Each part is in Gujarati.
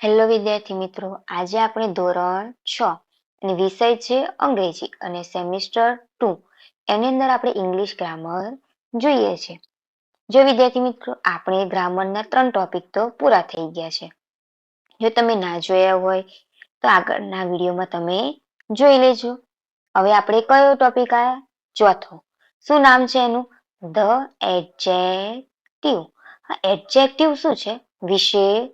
હેલો વિદ્યાર્થી મિત્રો, આજે આપણે ધોરણ 6 અને વિષય છે અંગ્રેજી અને સેમિસ્ટર 2 એની અંદર આપણે ઇંગ્લિશ ગ્રામર જોઈએ છે. જો વિદ્યાર્થી મિત્રો, આપણે ગ્રામરના 3 ટોપિક તો પૂરા થઈ ગયા છે. જો તમે ના જોયા હોય તો આગળના વિડીયોમાં તમે જોઈ લેજો. હવે આપણે કયો ટોપિક આયા? ચોથો. શું નામ છે એનું? The adjective. એડજેક્ટિવ શું છે? વિશેષણ.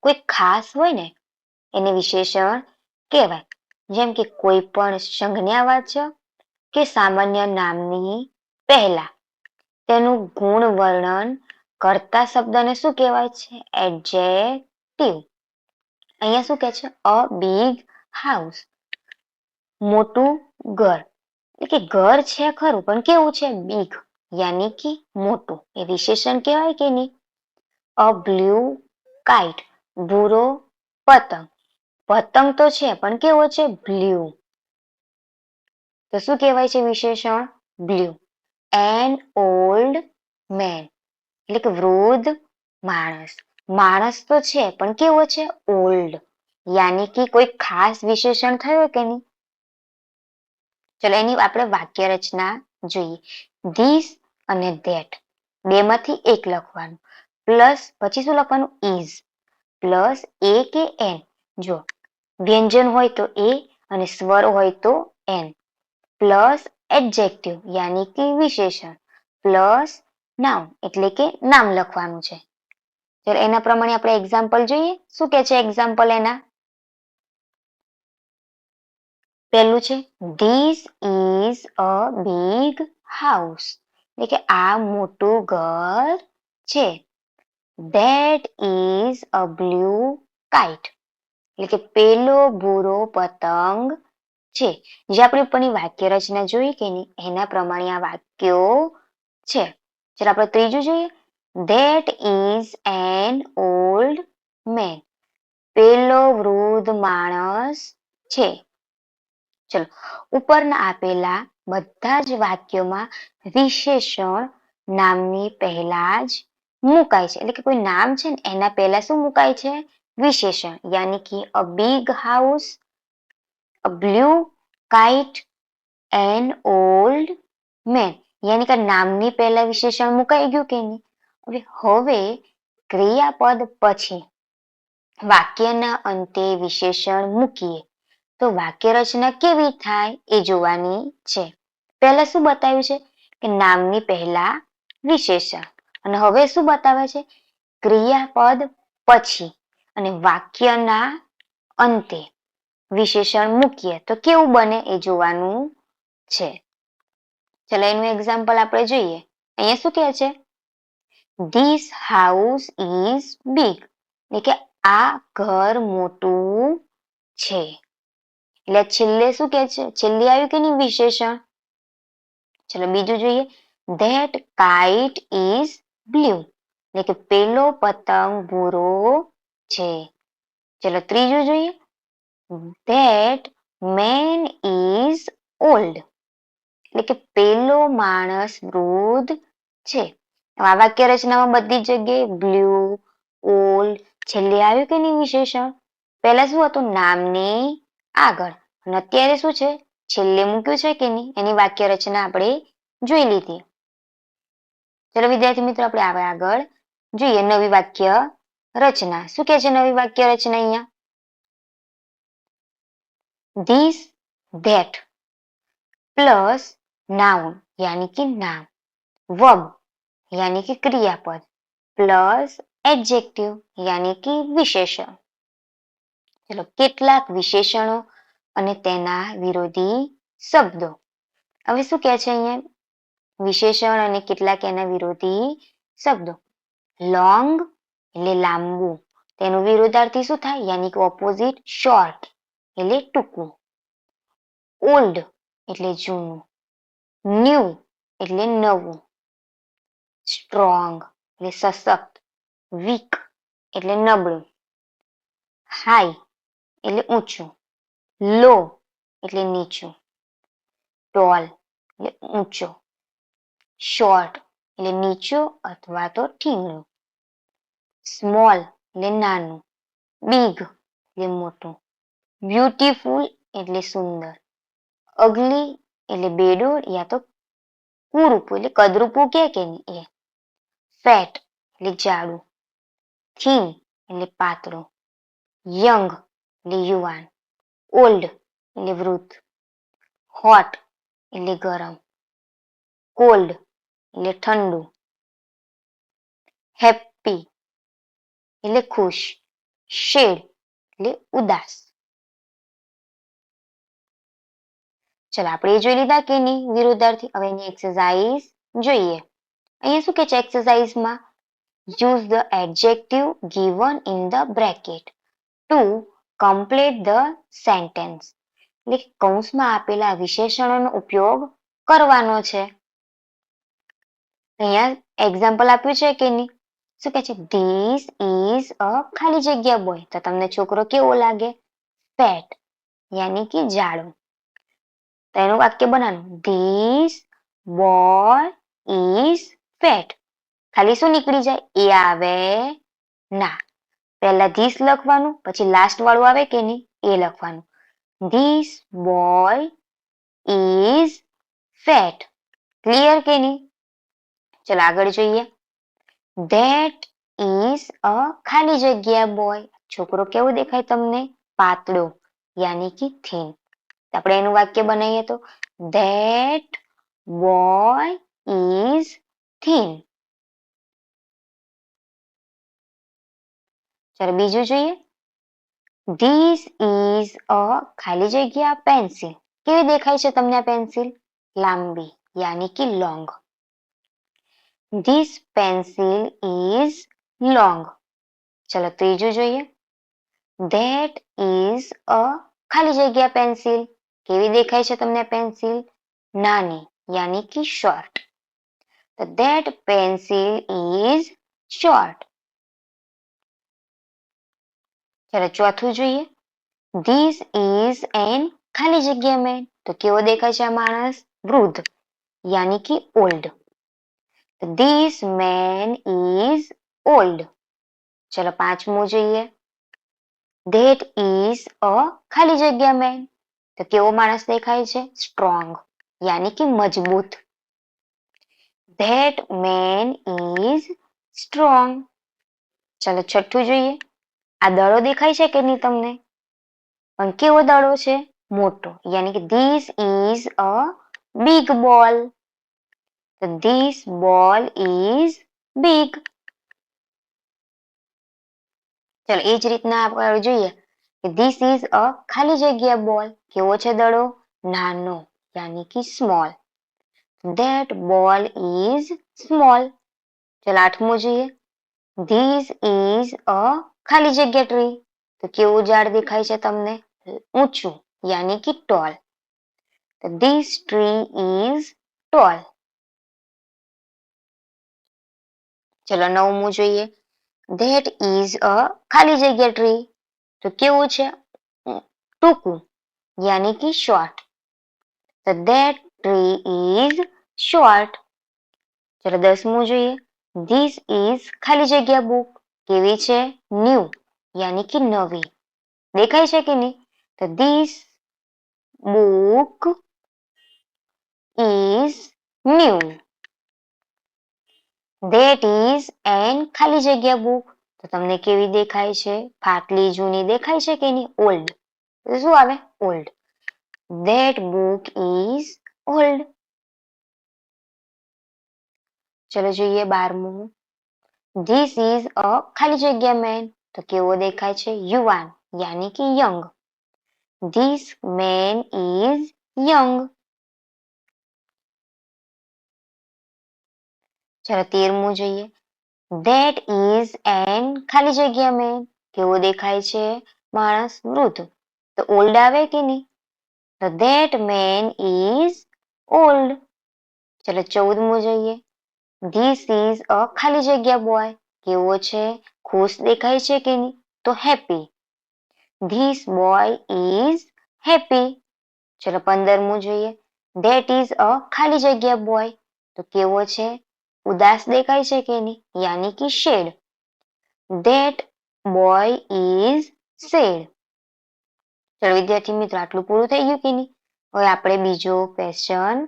કોઈ ખાસ હોય ને એને વિશેષણ કહેવાય. જેમ કે કોઈ પણ સંજ્ઞાવાચક કે સામાન્ય નામની પહેલા તેનું ગુણ વર્ણન કરતા શબ્દને શું કહેવાય છે? એડજેક્ટિવ. અહીંયા શું કહે છે? અ બિગ હાઉસ. મોટું ઘર. એટલે કે ઘર છે ખરું, પણ કેવું છે? બિગ, યાની કે મોટું. એ વિશેષણ કહેવાય કે નહીં? અ બ્લુ કાઇટ. ભૂરો પતંગ. પતંગ તો છે, પણ કેવો છે? બ્લુ. તો શું કહેવાય છે વિશેષણ? બ્લુ. N old main. એટલે કે વૃદ્ધ માણસ. માણસ તો છે, પણ કેવો છે? ઓલ્ડ. યાની કે કોઈ ખાસ વિશેષણ થયો કે નહીં? ચલો એની આપણે વાક્ય રચના જોઈએ. ધીસ અને ધેટ બેમાંથી એક લખવાનું. પ્લસ પછી શું લખવાનું? ઇઝ. પ્લસ એ કે એન. જો વ્યંજન હોય તો એ અને સ્વર હોય તો એન. પ્લસ એડજેક્ટિવ યાની કે વિશેષણ. પ્લસ નાઉન એટલે કે નામ લખવાનું છે. ચલો એના પ્રમાણે આપણે એક્ઝામ્પલ જોઈએ. શું કે છે એક્ઝામ્પલ એના? પહેલું છે this is a big house. એટલે કે આ મોટું ઘર છે. That is a blue kite. એટલે કે પેલો ભૂરો પતંગ છે. જે આપણે ઉપરની વાક્ય રચના જોઈ કે નહીં એના પ્રમાણે આ વાક્યો છે. ચલો આપણે ત્રીજું જોઈએ. That is an old main. પેલો વૃદ્ધ માણસ છે. ચલો ઉપરના આપેલા બધા જ વાક્યોમાં વિશેષણ નામની પહેલા જ મુકાય છે. એટલે કે કોઈ નામ છે ને એના પહેલા શું મુકાય છે? વિશેષણ. યાની કે a big house, a blue kite, an old man. યાની કે નામની પહેલા વિશેષણ મુકાઈ ગયું કે નહીં? હવે ક્રિયાપદ પછી વાક્યના અંતે વિશેષણ મૂકીએ તો વાક્ય રચના કેવી થાય એ જોવાની છે. પહેલા શું બતાવ્યું છે? કે નામની પહેલા વિશેષણ. અને હવે શું બતાવે છે? ક્રિયાપદ પછી અને વાક્યના અંતે વિશેષણ મૂકીએ તો કેવું બને એ જોવાનું છે. ચલો એનું એક્ઝામ્પલ આપણે જોઈએ. અહીંયા શું કહે છે? This house is big. એટલે કે આ ઘર મોટું છે. એટલે છેલ્લે શું કે છે? છેલ્લે આવ્યું કે નહીં વિશેષણ? ચલો બીજું જોઈએ. That kite is blue. એટલે કે પેલો પતંગ ભૂરો છે. ચલો ત્રીજું જોઈએ. That main is old. એટલે કે પેલો માણસ વૃદ્ધ છે. આ વાક્ય રચનામાં બધી જગ્યાએ બ્લુ, ઓલ્ડ છેલ્લે આવ્યું કે નહીં વિશેષણ? પહેલા શું હતું? નામની આગળ. અને અત્યારે શું છે? છેલ્લે મૂક્યું છે કે નહીં? એની વાક્ય રચના આપણે જોઈ લીધી. ચલો વિદ્યાર્થી મિત્રો, આપણે આગળ જોઈએ નવી વાક્ય રચના. શું કે છે નવી વાક્ય રચના અહીંયા? ધીસ ધેટ પ્લસ નાઉન યાની કે નામ, વર્બ યાની કે ક્રિયાપદ, પ્લસ એડજેક્ટિવ યાની કે વિશેષણ. ચલો કેટલાક વિશેષણો અને તેના વિરોધી શબ્દો. હવે શું કહે છે અહીંયા? વિશેષણ અને કેટલાક એના વિરોધી શબ્દો. લોંગ એટલે લાંબુ. તેનું વિરોધાર્થી શું થાય? યાની કે ઓપોઝિટ શોર્ટ એટલે ટૂંકું. ઓલ્ડ એટલે જૂનું. ન્યૂ એટલે નવું. સ્ટ્રોંગ એટલે સશક્ત. વીક એટલે નબળું. હાઈ એટલે ઊંચું. લો એટલે નીચું. ટોલ એટલે ઊંચો. શોર્ટ એટલે નીચો અથવા તો ઠીંગણું. સ્મોલ એટલે નાનું. big એટલે મોટું, beautiful એટલે સુંદર, ugly એટલે બેડોળ યા તો કુરૂપું એટલે કદરૂપું કે નહીં એ, fat એટલે જાડું, thin એટલે પાતળો, young એટલે યુવાન, old એટલે વૃદ્ધ, hot એટલે ગરમ, cold એટલે ઠંડુ, happy એટલે ખુશ, sad એટલે ઉદાસ. ચલો આપણે એ જોઈ લીધા કે નહીં વિરુદ્ધાર્થી. હવે એની એક્સરસાઇઝ જોઈએ. અહીંયા શું કે છે એક્સરસાઇઝમાં? Use the adjective given in the bracket to complete the sentence. એટલે કૌંસમાં આપેલા વિશેષણોનો ઉપયોગ કરવાનો છે. અહીંયા એક્ઝામ્પલ આપ્યું છે કે નહીં? શું કે છે? This is a ખાલી જગ્યા boy. તો તમને છોકરો કેવો લાગે? Fat યાની કે જાડો. તો એનું વાક્ય બનાવવાનું This boy is fat. ખાલી શું નીકળી જાય? એ આવે ના. પહેલા ધીસ લખવાનું, પછી લાસ્ટ વાળું આવે કે નહીં એ લખવાનું. This boy is fat. Clear કે નહીં? ચલો આગળ જોઈએ. That is a ખાલી જગ્યા boy. છોકરો કેવો દેખાય તમને? પાતળો યાની કે thin. આપણે એનું વાક્ય બનાવીએ તો That boy is thin. ચાલો બીજું જોઈએ. This is a ખાલી જગ્યા પેન્સિલ. કેવી દેખાય છે તમને આ પેન્સિલ? લાંબી યાની કે long. This pencil is long. ચલો ત્રીજું જોઈએ. That is a ખાલી જગ્યા પેન્સિલ. કેવી દેખાય છે તમને પેન્સિલ? નાની યાની કે શોર્ટ. તો that pencil is short. ચલો ચોથું જોઈએ. This is an ખાલી જગ્યા man. તો કેવો દેખાય છે આ માણસ? વૃદ્ધ યાની કે old. This man is old. ચલો પાંચમું જોઈએ. That is a ખાલી જગ્યા man. તો કેવો માણસ દેખાય છે? સ્ટ્રોંગ યાની કે મજબૂત. That man is strong. ચલો છઠ્ઠું જોઈએ. આ દડો દેખાય છે કે નહીં તમને? પણ કેવો દડો છે? મોટો યાની કે This is a big ball. This ball is big. ચલો એ જ રીતના આપણે જોઈએ કે This is a ખાલી જગ્યા ball. કેવો છે દડો? નાનો યાની કે small. That ball is small. ચલો આઠમું જોઈએ. This is a ખાલી જગ્યા tree. તો કેવું ઝાડ દેખાય છે તમને? ઊંચું યાની કે tall. This tree is tall. ચલો નવમું જોઈએ. That is a ખાલી જગ્યા tree. તો કેવું છે? ટૂંકું યાની કે short. That tree is short. ચલો દસમું જોઈએ. This is ખાલી જગ્યા book. કેવી છે? new યાની કે નવી. દેખાય છે કે નહીં? તો this book is new. That is an ખાલી જગ્યા book. તો તમને કેવી દેખાય છે? ફાટલી જૂની દેખાય છે કે નહીં? old. તો શું આવે? old. That book is old. ચલો જોઈએ 12મું. This is a ખાલી જગ્યા man. તો કેવો દેખાય છે? યુવાન યાની કે young. This man is young. ચલો 13મું જોઈએ. That is an ખાલી જગ્યા man. કેવો દેખાય છે? માણસ વૃદ્ધ. તો old આવે કે નહીં? તો that man is old. ચલો 14મું જોઈએ. This is a ખાલી જગ્યા boy. કેવો છે? ખુશ દેખાય છે કે નહીં? તો happy. This boy is happy. ચલો 15મું જોઈએ. That is a ખાલી જગ્યા boy. તો કેવો છે? ઉદાસ દેખાય છે કે નહીં? યાની કે sad. That boy is said. ચલો વિદ્યાર્થી મિત્રો આટલું પૂરું થઈ ગયું કે નહીં? હવે આપણે બીજો ક્વેશ્ચન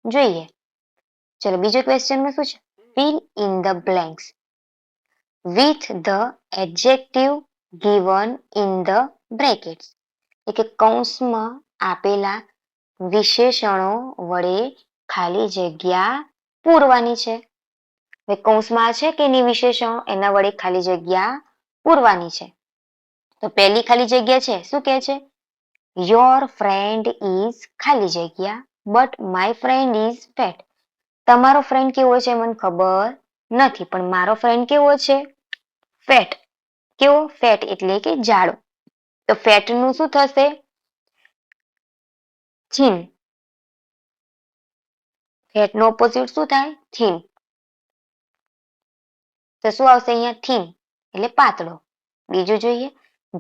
જોઈએ. ચલો બીજો ક્વેશ્ચનમાં શું છે? fill in the blanks with the adjective given in the brackets. એટલે કે કૌંસમાં આપેલા વિશેષણો વડે ખાલી જગ્યા પૂરવાની છે. હવે કૌંસમાં છે કે એની વિશેષણો એના વડે ખાલી જગ્યા પૂરવાની છે. તો પહેલી ખાલી જગ્યા છે શું કહે છે? યોર ફ્રેન્ડ ઇઝ ખાલી જગ્યા but my friend is fat. તમારો ફ્રેન્ડ કેવો છે મને ખબર નથી પણ મારો ફ્રેન્ડ કેવો છે? ફેટ. કેવો? ફેટ એટલે કે જાડો. તો ફેટ નું શું થશે? થીન. ફેટ નો ઓપોઝિટ શું થાય? થીન. તો શું આવશે અહીંયા? થીન એટલે પાતળો. બીજું જોઈએ.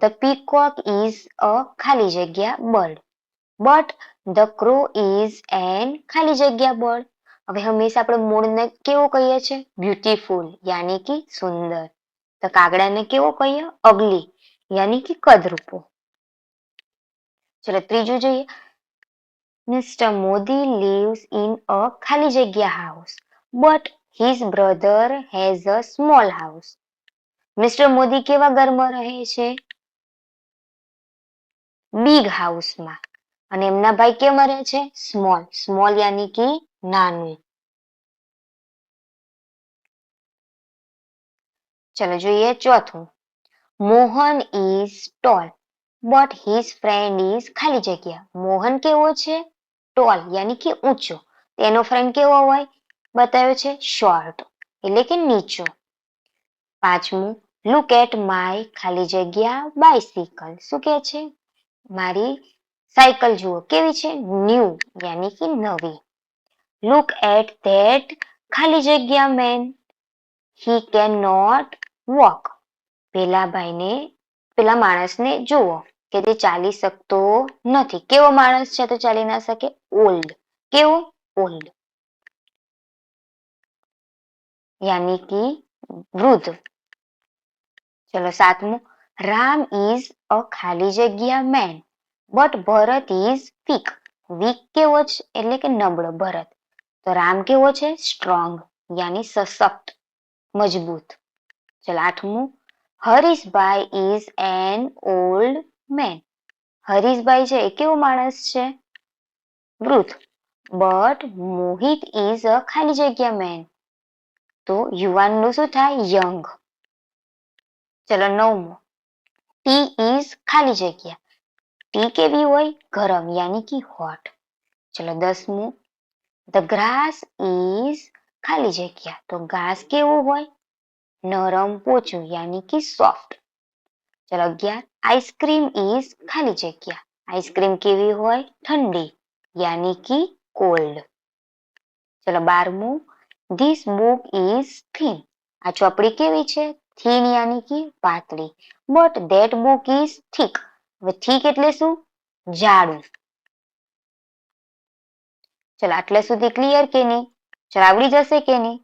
ધ પીકોક ઇઝ અ ખાલી જગ્યા bird but the crow is an ખાલી જગ્યા બર્ડ. હવે હંમેશા આપણે મોરને કેવો કહીએ છીએ? બ્યુટીફુલ યાની કે સુંદર. તો કાગડાને કેવો કહીએ? અગલી યાની કે કદરૂપો. ચલો ત્રીજું જોઈએ. Mister Modi lives in a ખાલી જગ્યા house but his brother has a small house. Mister Modi કેવા ઘરમાં રહે છે? બિગ હાઉસમાં. અને એમના ભાઈ કેમાં રહે છે? સ્મોલ. સ્મોલ યાની કે નાનું. ચલો જોઈએ ચોથું. Mohan is tall but his friend is ખાલી જગ્યા. મોહન કેવો છે? ટોલ યાની કે ઊંચો. તેનો ફ્રેન્ડ કેવો હોય? બતાવ્યો છે શોર્ટ એટલે કે નીચો. પાંચમું. લુક એટ માય ખાલી જગ્યા બાયસિકલ. શું કે છે? મારી સાયકલ જુઓ કેવી છે? ન્યૂ યાની કે નવી. લુક એટ ધેટ ખાલી જગ્યા man. He can not walk. પેલા માણસને જુઓ કે તે ચાલી શકતો નથી. કેવો માણસ છે તો ચાલી ના શકે? ઓલ્ડ. કેવો? ઓલ્ડ યાની કે વૃદ્ધ. ચલો સાતમું. રામ ઇઝ અ ખાલી જગ્યા man but Bharat is weak. Weak કેવો છે? એટલે કે નબળો. ભરત. તો રામ કેવો છે? સ્ટ્રોંગ યાની સશક્ત મજબૂત. ચલો આઠમું. Harishbhai is an old main. Harishbhai છે એ કેવો માણસ છે? વૃદ્ધ. બટ મોહિત ઇઝ અ ખાલી જગ્યા મેન. તો યુવાનનું શું થાય? યંગ. ચલો નવમું. ટી ઇઝ ખાલી જગ્યા. ટી કેવી હોય? ગરમ યાની કે હોટ. ચલો દસમું. ધ ગ્રાસ ઇઝ ખાલી જગ્યા. તો ઘાસ કેવું હોય? નરમ પોચું યાની કે સોફ્ટ. ચલો 11. આઈસ્ક્રીમ ઇઝ ખાલી જગ્યા. આઈસ્ક્રીમ કેવી હોય? ઠંડી યાની કે કોલ્ડ. ચલો 12મું. This book is thin. આ ચોપડી કેવી છે? થીન યાની કે પાતળી. But that book is thick. હવે થીક એટલે શું? જાડું. ચલો આટલા સુધી ક્લિયર કે નહીં? ચલો આવડી જશે કે નહીં?